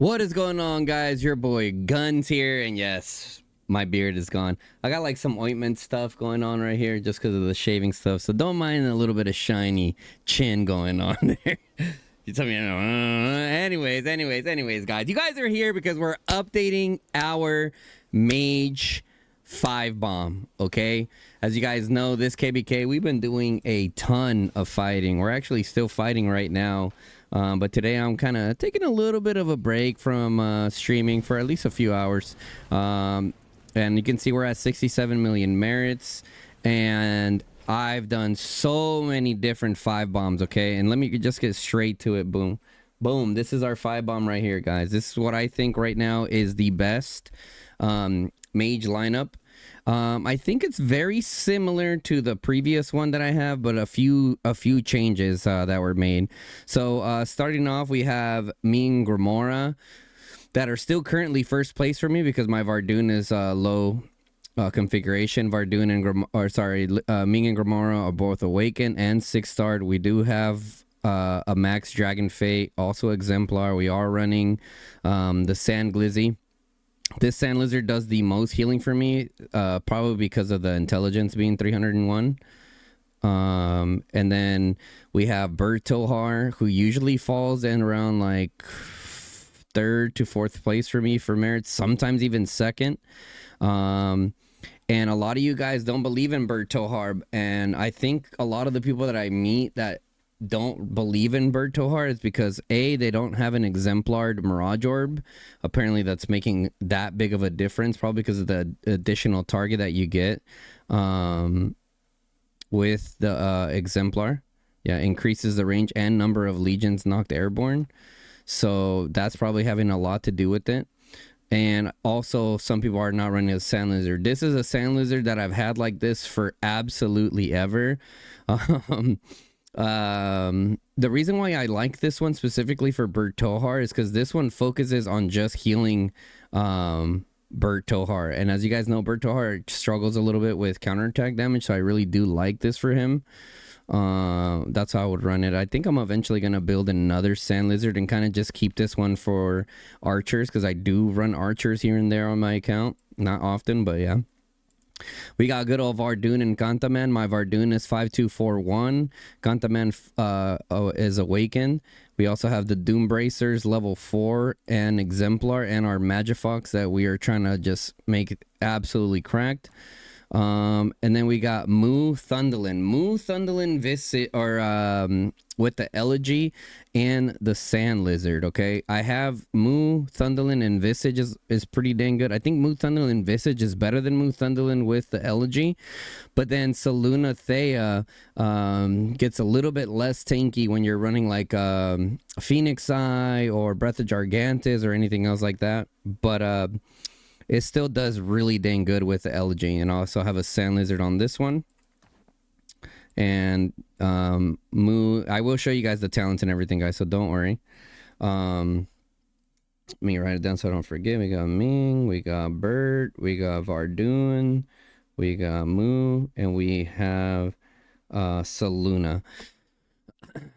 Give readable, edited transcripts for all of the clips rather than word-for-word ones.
What is going on, guys? Your boy Guns here, and yes, my beard is gone. I got like some ointment stuff going on right here just because of the shaving stuff, so don't mind a little bit of shiny chin going on there. You tell me, anyways, guys. You guys are here because we're updating our Mage 5-bomb, okay? As you guys know, this KBK, we've been doing a ton of fighting. We're actually still fighting right now. But today I'm kind of taking a little bit of a break from streaming for at least a few hours. And you can see we're at 67 million merits. And I've done so many different 5-bombs, okay? And let me just get straight to it. Boom. Boom. This is our 5-bomb right here, guys. This is what I think right now is the best Mage lineup. I think it's very similar to the previous one that I have, but a few changes that were made. So starting off, we have Ming and Grimora that are still currently first place for me because my Vardoon is low configuration. Vardoon and Ming and Grimora are both awakened and 6-starred. We do have a Max Dragon Fate, also Exemplar. We are running the Sand Glizzy. This Sand Lizard does the most healing for me, probably because of the intelligence being 301. And then we have Bertohar, who usually falls in around like 3rd to 4th place for me for merits, sometimes even 2nd. And a lot of you guys don't believe in Bertohar, and I think a lot of the people that I meet that don't believe in Bertohar is because A, they don't have an exemplar Mirage Orb. Apparently that's making that big of a difference, probably because of the additional target that you get with the exemplar. Yeah, increases the range and number of legions knocked airborne, so that's probably having a lot to do with it. And also some people are not running a Sand Lizard. This is a Sand Lizard that I've had like this for absolutely ever. The reason why I like this one specifically for Bertohar is because this one focuses on just healing Bertohar, and as you guys know, Bertohar struggles a little bit with counterattack damage, so I really do like this for him. That's how I would run it. I think I'm eventually gonna build another Sand Lizard and kind of just keep this one for archers, because I do run archers here and there on my account, not often, but yeah. We got good old Vardoon and Kantaman. My Vardoon is 5241. Kantaman is awakened. We also have the Doom Bracers level 4 and Exemplar, and our Magifox that we are trying to just make absolutely cracked. And then we got Mu Thunderlin Visit, or with the Elegy and the Sand Lizard. Okay, I have Mu Thunderlin and Visage is pretty dang good. I think Mu Thunderlin Visage is better than Mu Thunderlin with the Elegy, but then Saluna Thea gets a little bit less tanky when you're running like Phoenix Eye or Breath of Gigantes or anything else like that, but it still does really dang good with the Elegy. And I also have a Sand Lizard on this one. And Mu, I will show you guys the talents and everything, guys, so don't worry. Let me write it down so I don't forget. We got Ming, we got Bert, we got Vardoon, we got Mu, and we have Saluna.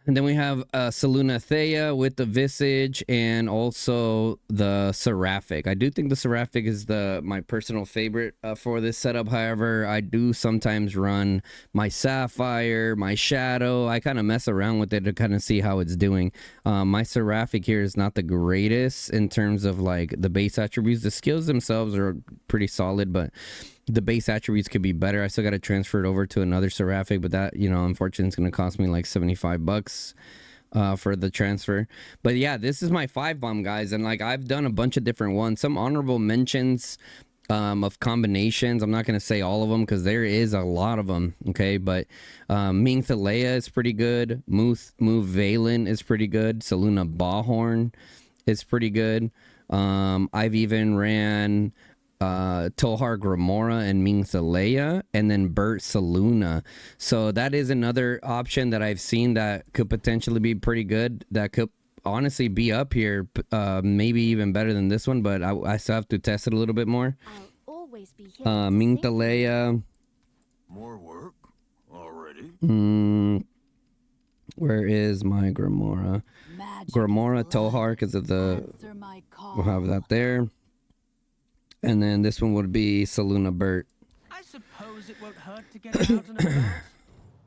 And then we have Saluna Thea with the Visage and also the Seraphic. I do think the Seraphic is my personal favorite for this setup. However, I do sometimes run my Sapphire, my Shadow. I kind of mess around with it to kind of see how it's doing. My Seraphic here is not the greatest in terms of like the base attributes. The skills themselves are pretty solid, but the base attributes could be better. I still got to transfer it over to another Seraphic, but that, you know, unfortunately it's going to cost me like $75 for the transfer. But yeah, this is my 5-bomb, guys, and like I've done a bunch of different ones. Some honorable mentions of combinations. I'm not going to say all of them because there is a lot of them, okay? But Ming Thalea is pretty good. Move Valen is pretty good. Saluna Bawhorn is pretty good. I've even ran Tohar Grimora and Ming Thalea, and then Bert Saluna. So that is another option that I've seen that could potentially be pretty good. That could honestly be up here, maybe even better than this one, but I still have to test it a little bit more. I'll always be here. Ming Thalea. More work already? Where is my Grimora? Gramora, Tohar, because of the... We'll have that there. And then this one would be Saluna Burt. I suppose it won't hurt to get out and about.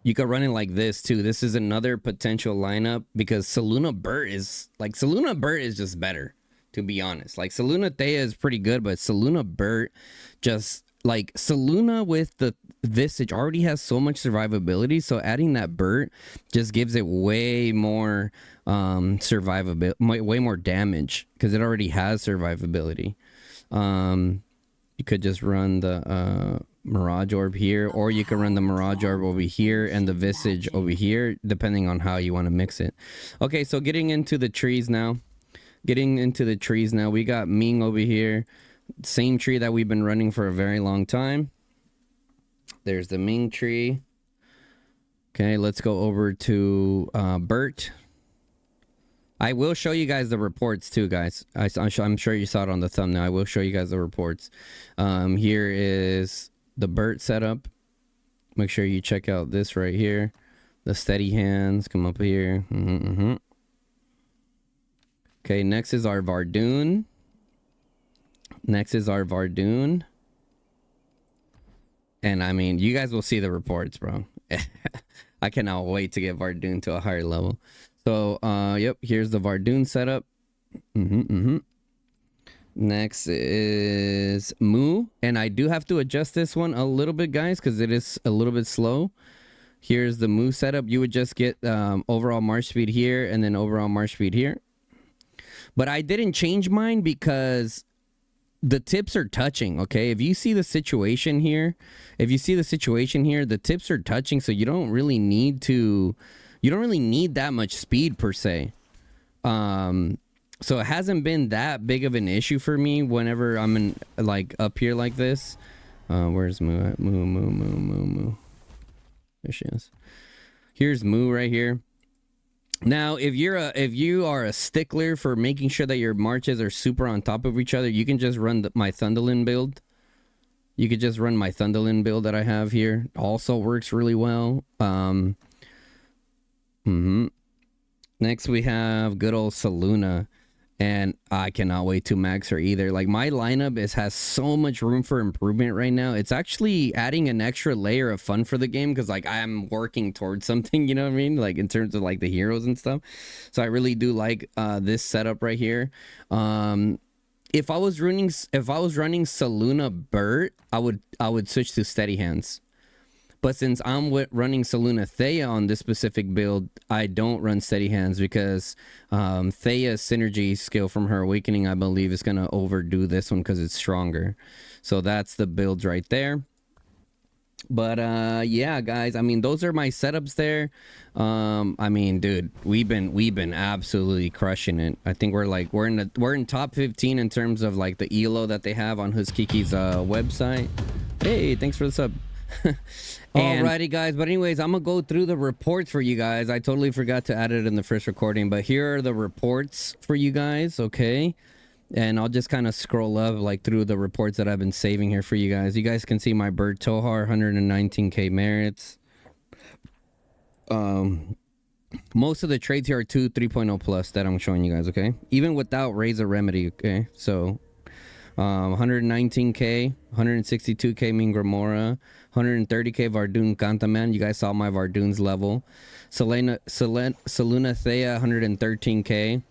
You could run it like this too. This is another potential lineup because Saluna Burt is just better, to be honest. Like Saluna Thea is pretty good, but Saluna Burt just like Saluna with the Visage already has so much survivability. So adding that Burt just gives it way more survivability, way more damage because it already has survivability. You could just run the Mirage Orb here, or you can run the Mirage Orb over here and the Visage over here, depending on how you want to mix it. Okay, so getting into the trees now. We got Ming over here. Same tree that we've been running for a very long time. There's the Ming tree. Okay, let's go over to Burt. I will show you guys the reports too, guys. I'm sure you saw it on the thumbnail. I will show you guys the reports. Here is the Burt setup. Make sure you check out this right here. The steady hands. Come up here. Okay, next is our Vardoon. And I mean, you guys will see the reports, bro. I cannot wait to get Vardoon to a higher level. So, yep, here's the Vardoon setup. Next is Moo. And I do have to adjust this one a little bit, guys, because it is a little bit slow. Here's the Moo setup. You would just get overall march speed here and then overall march speed here. But I didn't change mine because the tips are touching, okay? If you see the situation here, the tips are touching, so you don't really need that much speed per se. So it hasn't been that big of an issue for me whenever I'm in like up here like this. Where's Moo at? Moo. There she is. Here's Moo right here. Now, if you are a stickler for making sure that your marches are super on top of each other, you can just run my Thunderlin build. You could just run my Thunderlin build that I have here. Also works really well. Next we have good old Saluna, and I cannot wait to max her either. Like my lineup has so much room for improvement right now. It's actually adding an extra layer of fun for the game because like I'm working towards something, you know what I mean? Like in terms of like the heroes and stuff. So I really do like this setup right here. If I was running Saluna Burt, I would switch to steady hands. But since I'm running Saluna Thea on this specific build, I don't run steady hands because Thea's synergy skill from her awakening, I believe, is going to overdo this one because it's stronger. So that's the builds right there. But yeah, guys, I mean, those are my setups there. I mean, dude, we've been absolutely crushing it. I think we're in top 15 in terms of like the ELO that they have on Huskiki's website. Hey, thanks for the sub. Alrighty, guys, but anyways, I'm gonna go through the reports for you guys. I totally forgot to add it in the first recording, but here are the reports for you guys, okay? And I'll just kind of scroll up like through the reports that I've been saving here for you guys. You guys can see my Bird Tohar, 119k merits. Most of the trades here are 3.0 plus that I'm showing you guys, okay? Even without Razor Remedy, okay? So 119k, 162k Mean Gramora, 130k Vardoon Kantaman. You guys saw my Vardoon's level. Saluna Thea, 113k.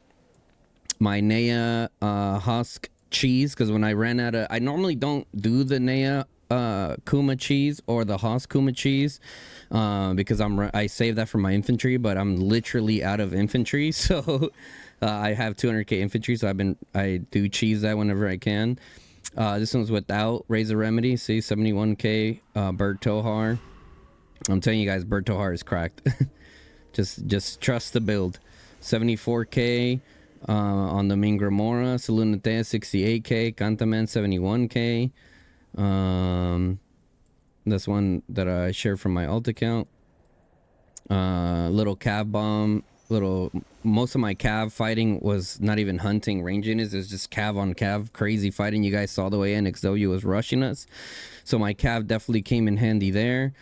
My Nea Husk cheese, because when I ran out of... I normally don't do the Nea Kuma cheese or the Husk Kuma cheese because I save that for my infantry, but I'm literally out of infantry, so... I have 200k infantry, so I do cheese that whenever I can. This one's without Razor Remedy. See, 71k Bird Tohar. I'm telling you guys, Bird Tohar is cracked. just trust the build. 74k on the Mean Gramora. Saluna Thea 68k. Kantaman 71k. That's one that I shared from my alt account. Little Cav Bomb. Most of my cav fighting was not even hunting ranging, it was just cav on cav crazy fighting. You guys saw the way NXW was rushing us, so my cav definitely came in handy there.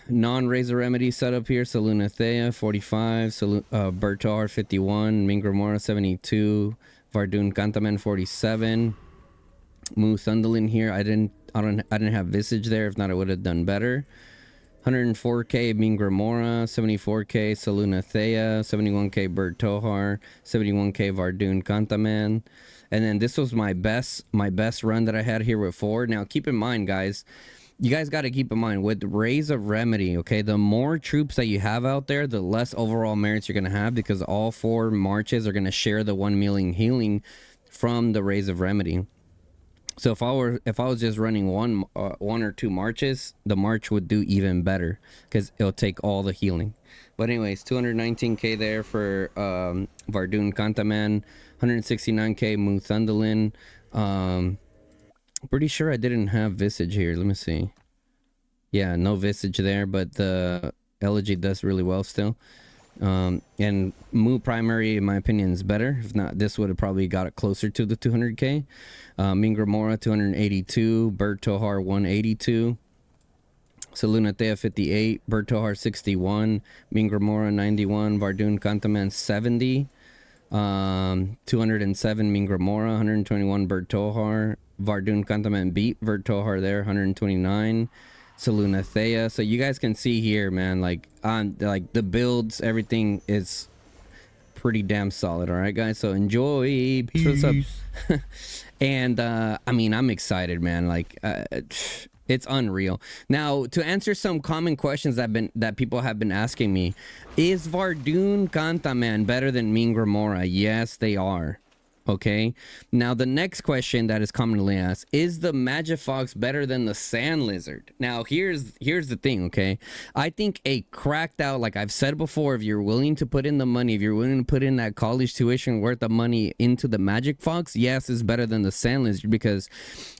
Non-Razor Remedy setup here. Saluna Thea 45, Bertar 51, Mingramora 72, Vardoon Kantaman 47, Mu Thunderlin here. I didn't have Visage there. If not, I would have done better. 104k Mingramora, 74k Saluna Thea, 71k Bird Tohar, 71k Vardoon Kantaman. And then this was my best run that I had here with 4. Now keep in mind, guys, you guys got to keep in mind with Rays of Remedy, okay, the more troops that you have out there, the less overall merits you're going to have, because all 4 marches are going to share the 1 million healing from the Rays of Remedy. So if I was just running one or 2 marches, the march would do even better because it'll take all the healing. But anyways, 219k there for Vardoon Kantaman, 169k Mu Thunderlin. Pretty sure I didn't have Visage here. Let me see. Yeah, no Visage there, but the Elegy does really well still. And Mu Primary, in my opinion, is better. If not, this would have probably got it closer to the 200k. Mingramora 282, Bird Tohar 182, Saluna Thea 58, Bird Tohar 61, Mingramora 91, Vardoon Kantaman 70, 207 Mingramora, 121 Bird Tohar, Vardoon Kantaman beat Bird Tohar there, 129. Saluna Thea. So you guys can see here, man, like the builds, everything is pretty damn solid. All right, guys, so enjoy. Peace. What's up? And I mean, I'm excited, man. Like it's unreal. Now, to answer some common questions that people have been asking me, is Vardoon Kantaman better than Mingramora? Yes, they are. Okay, now the next question that is commonly asked, is the Magifox better than the Sand Lizard? Now here's the thing, okay, I think a cracked out, like I've said before, if you're willing to put in the money, if you're willing to put in that college tuition worth of money into the Magifox, yes, is better than the Sand Lizard, because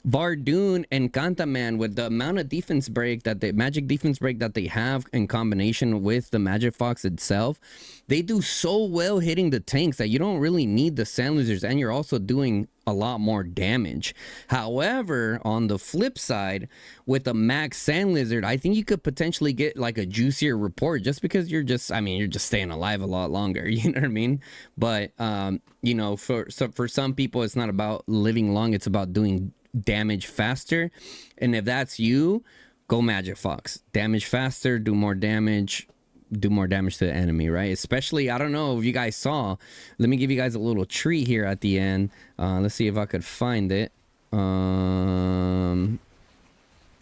Vardoon and Kantaman, with the amount of defense break that the magic defense break that they have in combination with the Magifox itself, they do so well hitting the tanks that you don't really need the Sand Lizards, and you're also doing a lot more damage. However, on the flip side, with a max Sand Lizard, I think you could potentially get like a juicier report, just because you're just staying alive a lot longer. You know what I mean? But you know, for some people, it's not about living long; it's about doing damage faster. And if that's you, go Magifox. Damage faster, do more damage to the enemy, right? Especially, I don't know if you guys saw, let me give you guys a little treat here at the end. Let's see if I could find it.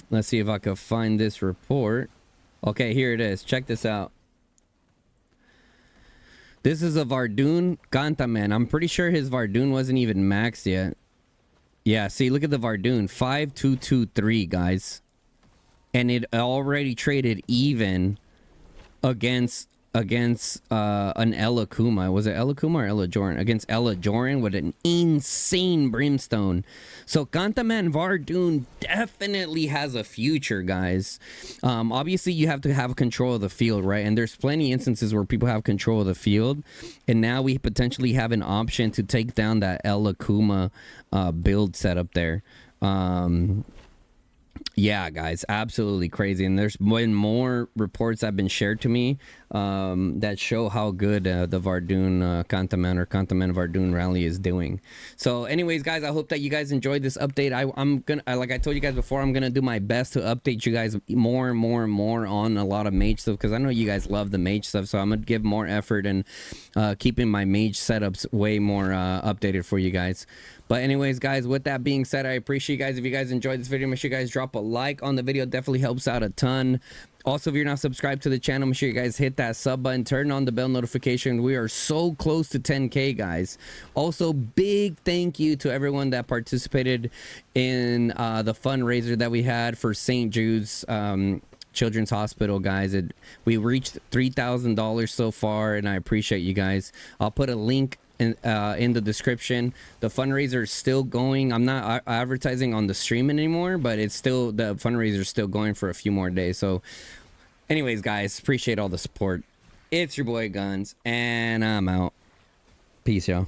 Let's see if I could find this report. Okay, here it is. Check this out. This is a Vardoon Kantaman. I'm pretty sure his Vardoon wasn't even maxed yet. Yeah, see, look at the Vardoon. 5223, guys. And it already traded even against an Ella Kuma. Was it Ella Kuma or Ella Joran? Against Ella Joran with an insane brimstone. So Kantaman Vardoon definitely has a future, guys. Obviously you have to have control of the field, right? And there's plenty instances where people have control of the field, and now we potentially have an option to take down that Ella Kuma build setup there. Yeah, guys, absolutely crazy. And there's been more reports that have been shared to me that show how good the Vardoon Kantaman or Kantaman Vardoon rally is doing. So anyways, guys, I hope that you guys enjoyed this update. I'm gonna, like I told you guys before, I'm gonna do my best to update you guys more and more and more on a lot of Mage stuff, because I know you guys love the Mage stuff. So I'm gonna give more effort and keeping my Mage setups way more updated for you guys. But anyways, guys, with that being said, I appreciate you guys. If you guys enjoyed this video, make sure you guys drop a like on the video. Definitely helps out a ton. Also, if you're not subscribed to the channel, make sure you guys hit that sub button, turn on the bell notification. We are so close to 10K, guys. Also, big thank you to everyone that participated in the fundraiser that we had for St. Jude's Children's Hospital, guys. We reached $3,000 so far, and I appreciate you guys. I'll put a link in the description. The fundraiser is still going. I'm not advertising on the stream anymore, but it's still, the fundraiser is still going for a few more days. So anyways, guys, appreciate all the support. It's your boy Guns, and I'm out. Peace, y'all.